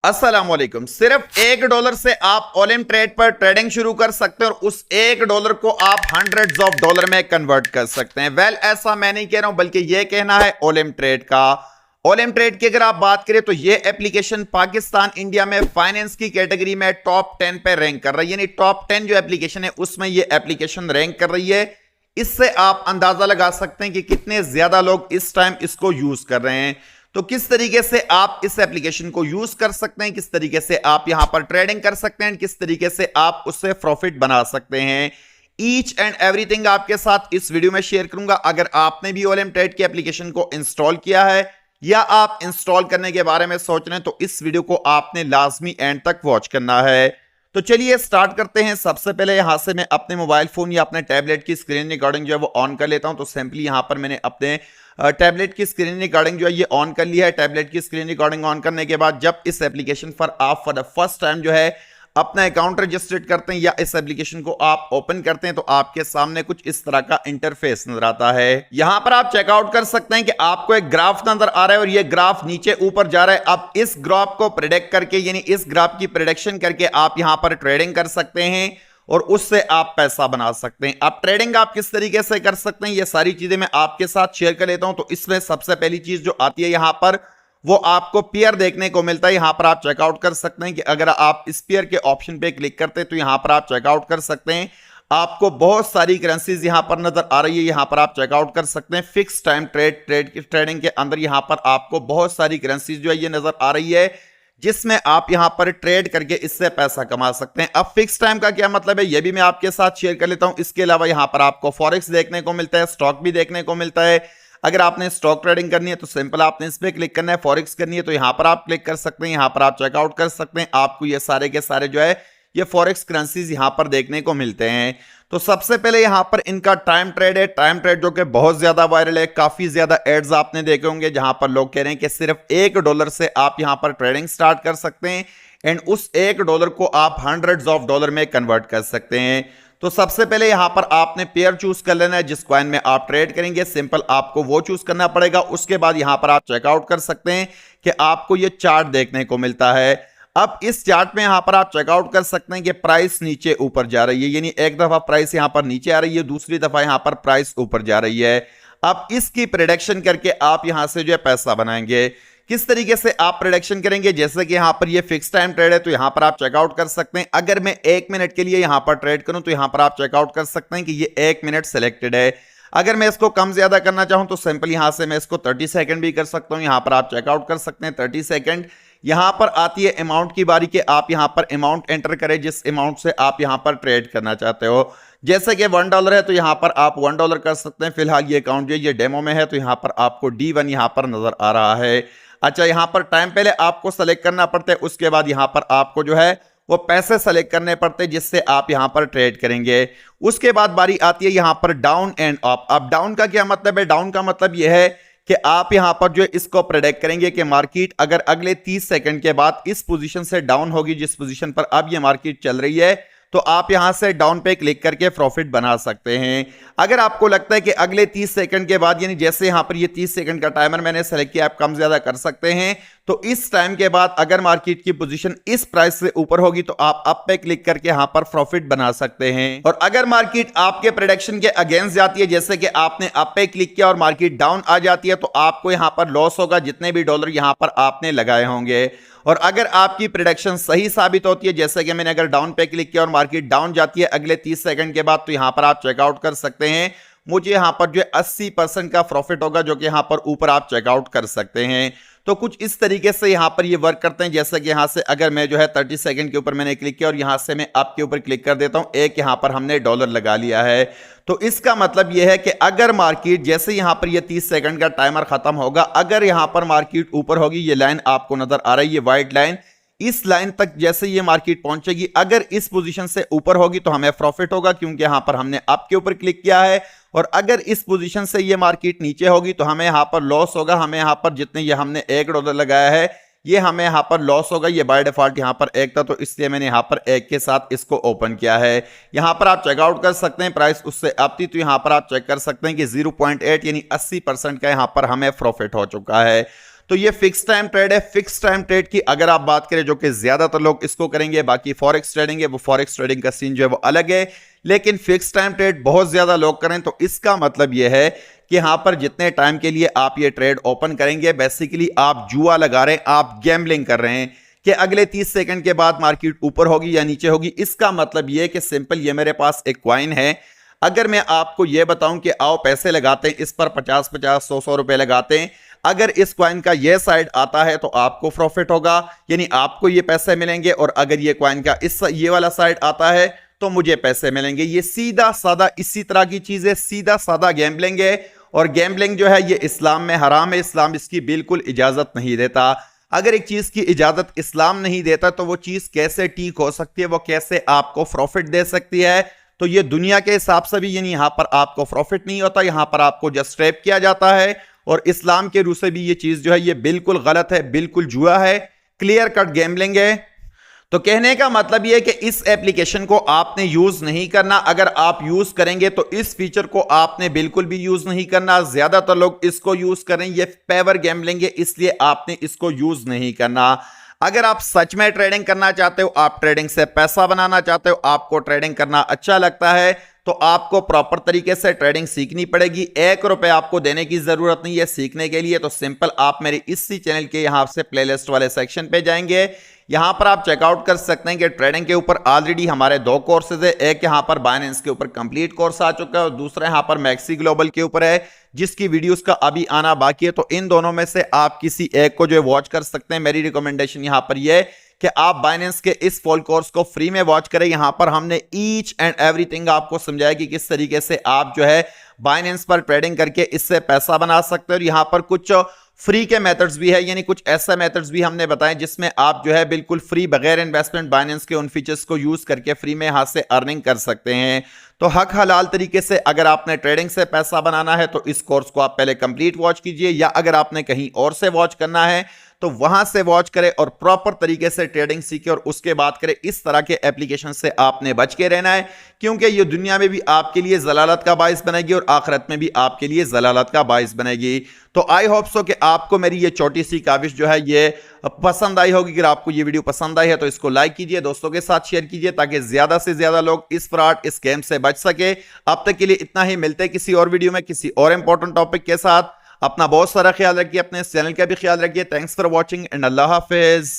अस्सलाम वालेकुम। सिर्फ $1 से आप ओलिम ट्रेड पर ट्रेडिंग शुरू कर सकते हैं और उस $1 को आप हंड्रेड्स ऑफ डॉलर में कन्वर्ट कर सकते हैं। ऐसा मैं नहीं कह रहा हूं, बल्कि यह कहना है ओलिम ट्रेड का। ओलिम ट्रेड की अगर आप बात करें तो यह एप्लीकेशन पाकिस्तान इंडिया में फाइनेंस की कैटेगरी में टॉप 10 पे रैंक कर रही है, यानी टॉप 10 जो एप्लीकेशन है उसमें यह एप्लीकेशन रैंक कर रही है। इससे आप अंदाजा लगा सकते हैं कि कितने ज्यादा लोग इस टाइम इसको यूज कर रहे हैं। तो किस तरीके से आप इस एप्लीकेशन को यूज कर सकते हैं, किस तरीके से आप यहां पर ट्रेडिंग कर सकते हैं, किस तरीके से आप उससे प्रॉफिट बना सकते हैं, ईच एंड एवरीथिंग आपके साथ इस वीडियो में शेयर करूंगा। अगर आपने भी ओलिम ट्रेड की एप्लीकेशन को इंस्टॉल किया है या आप इंस्टॉल करने के बारे में सोच रहे हैं तो इस वीडियो को आपने लाजमी एंड तक वॉच करना है। तो चलिए स्टार्ट करते हैं। सबसे पहले यहां से मैं अपने मोबाइल फोन या अपने टैबलेट की स्क्रीन रिकॉर्डिंग जो है वो ऑन कर लेता हूं। तो सिंपली यहां पर मैंने अपने टैबलेट की स्क्रीन रिकॉर्डिंग जो है ये ऑन कर लिया है। टैबलेट की स्क्रीन रिकॉर्डिंग ऑन करने के बाद जब इस एप्लीकेशन पर आप फॉर द फर्स्ट टाइम जो है अपना अकाउंट रजिस्ट्रेट करते हैं या इस एप्लीकेशन को आप ओपन करते हैं तो आपके सामने कुछ इस तरह का इंटरफेस नजर आता है। यहां पर आप चेकआउट कर सकते हैं कि आपको एक ग्राफ नजर आ रहा है और ये ग्राफ नीचे ऊपर जा रहा है। अब इस ग्राफ को प्रेडिक्ट करके, यानी इस ग्राफ की प्रेडिक्शन करके आप यहां पर ट्रेडिंग कर सकते हैं और उससे आप पैसा बना सकते हैं। अब ट्रेडिंग आप किस तरीके से कर सकते हैं ये सारी चीजें मैं आपके साथ शेयर कर लेता हूं। तो इसमें सबसे पहली चीज जो आती है यहां पर वो आपको पेयर देखने को मिलता है। यहां पर आप चेकआउट कर सकते हैं कि अगर आप इस पेयर के ऑप्शन पे क्लिक करते हैं तो यहां पर आप चेकआउट कर सकते हैं। आपको बहुत सारी करेंसीज यहां पर नजर आ रही है, यहां पर आप चेकआउट कर सकते हैं। फिक्स टाइम ट्रेडिंग के अंदर यहां पर आपको बहुत सारी करेंसीज जो है ये नजर आ रही है जिसमें आप यहां पर ट्रेड करके इससे पैसा कमा सकते हैं। अब फिक्स टाइम का क्या मतलब है ये भी मैं आपके साथ शेयर कर लेता हूं। इसके अलावा यहां पर आपको फॉरेक्स देखने को मिलता है, स्टॉक भी देखने को मिलता है। अगर आपने स्टॉक ट्रेडिंग करनी है तो सिंपल आपने इस पे क्लिक करना है, फॉरेक्स करनी है तो यहां पर आप क्लिक कर सकते हैं, यहां पर आप चेकआउट कर सकते हैं। आपको ये सारे के सारे जो है ये फॉरेक्स करेंसीज यहां पर देखने को मिलते हैं। तो सबसे पहले यहां पर इनका टाइम ट्रेड है, टाइम ट्रेड जो कि बहुत ज्यादा वायरल है। काफी ज्यादा एड्स आपने देखे होंगे जहां पर लोग कह रहे हैं कि सिर्फ $1 से आप यहां पर ट्रेडिंग स्टार्ट कर सकते हैं एंड उस $1 को आप हंड्रेड्स ऑफ डॉलर में कन्वर्ट कर सकते हैं। तो सबसे पहले यहां पर आपने पेयर चूज कर लेना है जिस कॉइन में आप ट्रेड करेंगे। सिंपल आपको वो चूज करना पड़ेगा। उसके बाद यहां पर आप चेकआउट कर सकते हैं कि आपको ये चार्ट देखने को मिलता है। अब इस चार्ट में यहां पर आप चेकआउट कर सकते हैं कि प्राइस नीचे ऊपर जा रही है, यानी एक दफा प्राइस यहां पर नीचे आ रही है, दूसरी दफा यहां पर प्राइस ऊपर जा रही है। अब इसकी प्रेडिक्शन करके आप यहां से जो है पैसा बनाएंगे। किस तरीके से आप प्रेडिक्शन करेंगे, जैसे कि यहां पर ये फिक्स टाइम ट्रेड है तो यहां पर आप चेकआउट कर सकते हैं। अगर मैं 1 मिनट के लिए यहां पर ट्रेड करूं तो यहां पर आप चेकआउट कर सकते हैं कि ये 1 मिनट सिलेक्टेड है। अगर मैं इसको कम ज्यादा करना चाहूं तो सिंपल यहां से मैं इसको 30 सेकंड भी कर सकता हूं। यहां पर आप चेकआउट कर सकते हैं 30 सेकंड। यहां पर आती है अमाउंट की बारी के आप यहां पर अमाउंट एंटर करें जिस अमाउंट से आप यहां पर ट्रेड करना चाहते हो। जैसे कि $1 है तो यहां पर आप $1 कर सकते हैं। फिलहाल ये अकाउंट जो ये डेमो में है तो यहां पर आपको D1 यहां पर नजर आ रहा है। अच्छा, यहां पर टाइम पहले आपको सेलेक्ट करना पड़ता है, उसके बाद यहां पर आपको जो है वो पैसे सेलेक्ट करने पड़ते हैं जिससे आप यहां पर ट्रेड करेंगे। उसके बाद बारी आती है यहां पर डाउन एंड अप। अब डाउन का क्या मतलब है? डाउन का मतलब यह है कि आप यहां पर जो है इसको प्रेडिक्ट करेंगे कि मार्केट अगर अगले 30 सेकंड के बाद इस पोजीशन से डाउन होगी जिस पोजीशन पर अब ये मार्केट चल रही है, तो आप यहां से डाउन पे क्लिक करके प्रॉफिट बना सकते हैं। अगर आपको लगता है कि अगले 30 सेकंड के बाद, यानी जैसे यहां पर ये 30 सेकंड का टाइमर मैंने सेलेक्ट किया, आप कम ज्यादा कर सकते हैं। तो इस टाइम के बाद अगर मार्केट की पोजीशन इस प्राइस से ऊपर होगी तो आप अप पे क्लिक करके यहां पर प्रॉफिट बना सकते हैं। और अगर मार्केट आपके प्रेडिक्शन के अगेंस्ट जाती है, जैसे कि आपने अप पे क्लिक किया और मार्केट डाउन आ जाती है, तो आपको यहां पर लॉस होगा जितने भी डॉलर यहां पर आपने लगाए होंगे। और अगर आपकी प्रेडिक्शन सही साबित होती है, जैसे कि मैंने अगर डाउन पे क्लिक किया और मार्केट डाउन जाती है अगले 30 सेकंड के बाद, तो यहां पर आप चेकआउट कर सकते हैं। मुझे यहां पर जो है 80% का प्रॉफिट होगा जो कि यहां पर ऊपर आप चेकआउट कर सकते हैं। तो कुछ इस तरीके से यहां पर ये वर्क करते हैं। जैसे कि यहां से अगर मैं जो है 30 सेकंड के ऊपर मैंने क्लिक किया और यहां से मैं अप के ऊपर क्लिक कर देता हूं, एक यहां पर हमने डॉलर लगा लिया है। तो इसका मतलब यह है कि अगर मार्केट जैसे यहां पर ये 30 सेकंड का टाइमर खत्म होगा, अगर यहां पर मार्केट ऊपर होगी, ये लाइन आपको नजर आ रही है व्हाइट लाइन, इस लाइन तक जैसे ये मार्केट पहुंचेगी, अगर इस पोजीशन से ऊपर होगी तो हमें प्रॉफिट होगा क्योंकि यहां पर हमने अप के ऊपर क्लिक किया है। और अगर इस पोजीशन से ये मार्केट नीचे होगी तो हमें यहां पर लॉस होगा। हमें यहां पर जितने ये हमने $1 लगाया है ये हमें यहां पर लॉस होगा। ये बाय डिफॉल्ट यहां पर 1 था तो इसलिए मैंने यहां पर 1 के साथ इसको ओपन किया है। यहां पर आप चेकआउट कर सकते हैं, प्राइस उससे अप थी तो यहां पर आप चेक कर सकते हैं कि 0.8 यानी 80% का यहां पर हमें प्रॉफिट हो चुका है। तो ये फिक्स टाइम ट्रेड है। फिक्स टाइम ट्रेड की अगर आप बात करें, जो कि ज्यादातर लोग इसको करेंगे, बाकी फॉरेक्स ट्रेडिंग है, वो फॉरेक्स ट्रेडिंग का सीन जो है वो अलग है, लेकिन फिक्स टाइम ट्रेड बहुत ज्यादा लोग करें, तो इसका मतलब यह है कि यहां पर जितने टाइम के लिए आप ये ट्रेड ओपन करेंगे, बेसिकली आप जुआ लगा रहे हैं, आप गैम्बलिंग कर रहे हैं कि अगले 30 सेकंड के बाद मार्केट ऊपर होगी या नीचे होगी। इसका मतलब यह है कि सिंपल, ये मेरे पास एक कॉइन है, अगर मैं आपको यह बताऊं कि आओ पैसे लगाते हैं, इस पर 50-50, 100-100 रुपए लगाते हैं, अगर इस कॉइन का ये साइड आता है तो आपको प्रॉफिट होगा, यानी आपको ये पैसे मिलेंगे, और अगर ये कॉइन का ये वाला साइड आता है तो मुझे पैसे मिलेंगे। ये सीधा साधा इसी तरह की चीज है, सीधा साधा गैम्बलिंग है। और गैम्बलिंग जो है ये इस्लाम में हराम है, इस्लाम इसकी बिल्कुल इजाजत नहीं देता। अगर एक चीज की इजाजत इस्लाम नहीं देता तो वो चीज कैसे ठीक हो सकती है, वो कैसे आपको प्रॉफिट दे सकती है? तो ये दुनिया के हिसाब से भी, यानी यहां पर आपको प्रॉफिट नहीं होता, यहां पर आपको जस्ट ट्रैप किया जाता है। और इस्लाम के रू से भी ये चीज जो है ये बिल्कुल गलत है, बिल्कुल जुआ है, क्लियर कट गैम्बलिंग है। तो कहने का मतलब यह है कि इस एप्लीकेशन को आपने यूज नहीं करना। अगर आप यूज करेंगे तो इस फीचर को आपने बिल्कुल भी यूज नहीं करना। ज्यादातर लोग इसको यूज करें, ये पेवर गैम्बलिंग है, इसलिए आपने इसको यूज नहीं करना। अगर आप सच में ट्रेडिंग करना चाहते हो, आप ट्रेडिंग से पैसा बनाना चाहते हो, आपको ट्रेडिंग करना अच्छा लगता है, तो आपको प्रॉपर तरीके से ट्रेडिंग सीखनी पड़ेगी। 1 रुपए आपको देने की जरूरत नहीं है सीखने के लिए। तो सिंपल आप मेरे इसी चैनल के यहां से प्लेलिस्ट वाले सेक्शन पे जाएंगे, यहां पर आप चेकआउट कर सकते हैं कि ट्रेडिंग के ऊपर ऑलरेडी हमारे 2 कोर्सेज है। एक यहां पर बाइनेंस के ऊपर कंप्लीट कोर्स आ चुका है, और दूसरा यहां पर मैक्सी ग्लोबल के ऊपर है, जिसकी वीडियोस का अभी आना बाकी है। तो इन दोनों में से आप किसी एक को जो है वॉच कर सकते हैं। मेरी रिकमेंडेशन यहां पर यह कि आप बाइनेंस के इस फुल कोर्स को फ्री में वॉच करें। यहां पर हमने ईच एंड एवरीथिंग आपको समझाया कि किस तरीके से आप जो है बाइनेंस पर ट्रेडिंग करके इससे पैसा बना सकते हैं। और यहां पर कुछ फ्री के मेथड्स भी है, यानी कुछ ऐसे मेथड्स भी हमने बताए जिसमें आप जो है बिल्कुल फ्री, बगैर इन्वेस्टमेंट, बाइनेंस के उन फीचर्स को यूज करके फ्री में यहां से अर्निंग कर सकते हैं। तो हक हलाल तरीके से अगर आपने ट्रेडिंग से पैसा बनाना है तो इस कोर्स को आप पहले कंप्लीट वॉच कीजिए, या अगर आपने कहीं और से वॉच करना है तो वहां से वॉच करें और प्रॉपर तरीके से ट्रेडिंग सीखे, और उसके बाद करें। इस तरह के एप्लीकेशन से आपने बच के रहना है, क्योंकि ये दुनिया में भी आपके लिए जलालत का बाइस बनेगी और आखिरत में भी आपके लिए जलालत का बाइस बनेगी। तो आई होप सो कि आपको मेरी ये छोटी सी काविश जो है ये पसंद आई होगी। अगर आपको ये वीडियो पसंद आई है तो इसको लाइक कीजिए, दोस्तों के साथ शेयर कीजिए, ताकि ज्यादा से ज्यादा लोग इस फ्रॉड, इस स्कैम से बच सके। अब तक के लिए इतना ही, मिलते हैं किसी और वीडियो में किसी और इंपॉर्टेंट टॉपिक के साथ। अपना बहुत सारा ख्याल रखिए, अपने इस चैनल का भी ख्याल रखिए। Thanks for watching and Allah Hafiz.